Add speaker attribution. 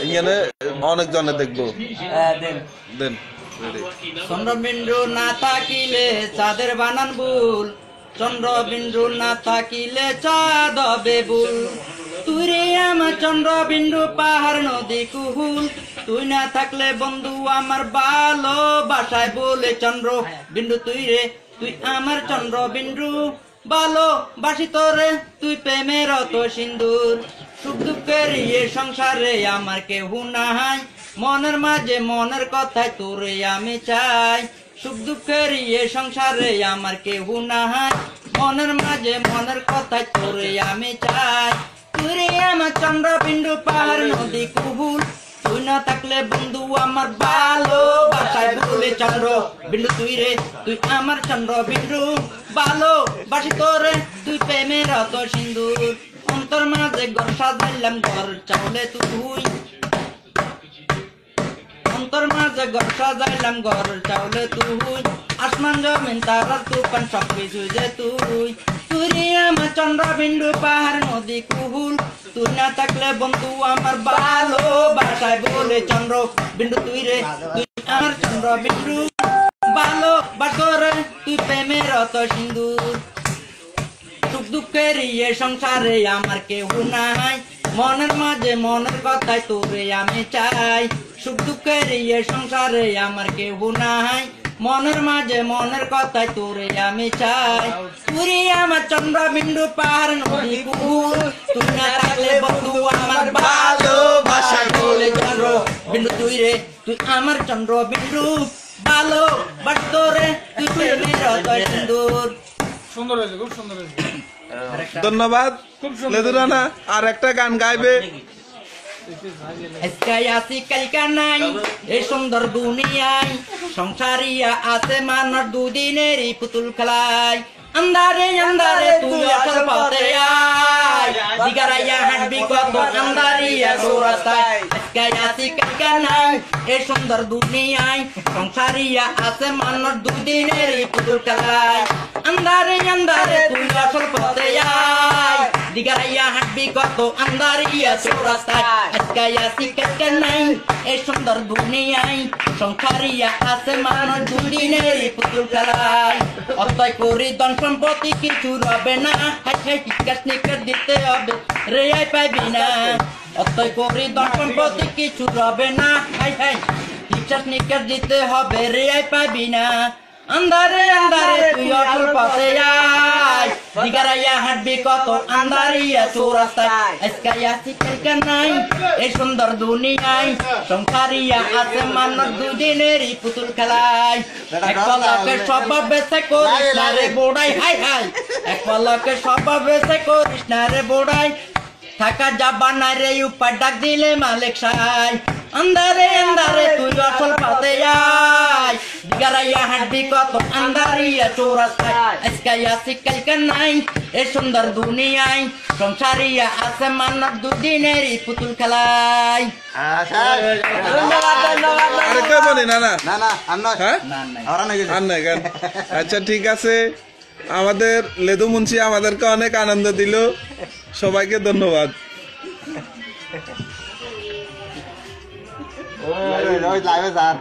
Speaker 1: এখানে অনেক জনে দেখবো।
Speaker 2: দেন
Speaker 1: দেন
Speaker 2: চন্দ্রবিন্দু না থাকিলে চাঁদের বানান ভুল, চন্দ্রবিন্দু না থাকিলে চাঁদ হবে ভুল। তুই রে আমার চন্দ্রবিন্দু পাহাড় নদী কুহুল, তুই না থাকলে বন্ধু আমার ভালোবাসায় বলে চন্দ্র বিন্দু তুই রে তুই আমার চন্দ্রবিন্দু ভালোবাসি তোরে তুই প্রেমের অত সিন্দুর। সুখ দুঃখের সংসারে আমার কেহ নাই, মনের মাঝে মনের কথায় তোরে আমি চাই। সুখ দুঃখের সংসারে আমার কেহ নাই, মনের মাঝে মনের কথায় তোরে আমি চাই। তুই রে আমার চন্দ্রবিন্দু পাহাড় নদী কুহুল, তুই না থাকলে বন্ধু আমার ভালোবাসায় ভুলে চন্দ্র বিন্দু তুই রে তুই আমার চন্দ্রবিন্দু ভালোবাসি তোরে তুই প্রেমের অত সিন্দুর। অন্তর মাঝে ঘর সাজাইলাম ঘর চাউলে তুই, অন্তর মাঝে ঘর সাজাইলাম ঘর চাউলে তুই। আসমান জমিন তারার তুফান সবকিছু যে তুই। তুই রে আমার চন্দ্রবিন্দু পাহাড় নদী কুহুল, তুই না থাকলে বন্ধু আমার ভালোবাসায় বলে চন্দ্র বিন্দু তুই রে তুই আমার চন্দ্রবিন্দু ভালোবাসরে তুই প্রেমের অত সিন্দুর। সুখ দুঃখের সংসারে আমার কেউ নাই, মনের মাঝে মনের কথায় তোরে আমি চাই। সুখ দুঃখের সংসারে আমার কেউ নাই, মনের মাঝে মনের কথায় তোরে আমি চাই। তুই আমার চন্দ্রবিন্দু পাহাড় নদী কুহুল, তুই না থাকলে বন্ধু আমার ভালোবাসায় বলে চন্দ্র বিন্দু তুই রে তুই আমার চন্দ্রবিন্দু ভালোবাসি তোরে তুই প্রেমের অত সিন্দুর।
Speaker 3: সুন্দর হয়েছে, খুব সুন্দর হয়েছে।
Speaker 1: ধন্যবাদ লেদু রানা। আর একটা গান গাইবে।
Speaker 2: আজকে আসি কালকা নাই এই সুন্দর দুনিয়ায়, সংসারিয়া আছে মানুষ দুদিনেরই পুতুল খেলায়। अंधारे अंधारे तू असल पाते आय, दिगराया हाडबी कत अंधारिया सोरास्ताय। आजके का नाय ए सुंदर दुनियाय, संसारिया आसे मानव दुदिनेरी पुतुल खेलाय। अंधारे अंधारे तू असल पाते आय, दिगराया हाडबी कत अंधारिया सोरास्ताय। आजके का नाय ए सुंदर दुनियाय, संसारिया आसे मानव दुदिनेरी पुतुल खेलाय। অতই করি ধন সম্পত্তি কিছু রবে না, হাই হাই টিকা স্নিকার দিতে হবে রেয়াই পাইবি না। অতই করি ধন সম্পত্তি কিছু রবে না, হাই হাই টিকা স্নিকার দিতে হবে রেয়াই পাইবি না। अंधारे अंधारे तू असल पाते आय, दिगराया हाडबी कत अंधारिया चौरास्ताय। आजके आसी कालका नाई ए सुंदर दुनियाय, संसारिया आसे मानव दुदिनेरी पुतुल खेलाय। एक पलके सब बेचे करिस ना रे बोड़ाई, हाय हाय एक पलके सब बेचे करिस ना रे बोड़ाई। থাকা যাবা না রে উপায় ডাক দিলে মালিক সাই। अंधारे अंधारे तू असल पाते आय, दिगराया हाडबी कत अंधारिया चौरास्ताय। आजके आसी कालका नाई ए सुंदर दुनियाय, संसारिया आसे मानव दुदिनेरी पुतुल खेलाय।
Speaker 1: আরেকটা বলি না না
Speaker 4: না না আর নয়,
Speaker 1: হ্যাঁ
Speaker 4: আর নাই
Speaker 1: আর নাই গান। আচ্ছা ঠিক আছে, আমাদের লেদু মুন্সি আমাদেরকে অনেক আনন্দ দিল। সবাইকে ধন্যবাদ।
Speaker 4: ওই লাইভে স্যার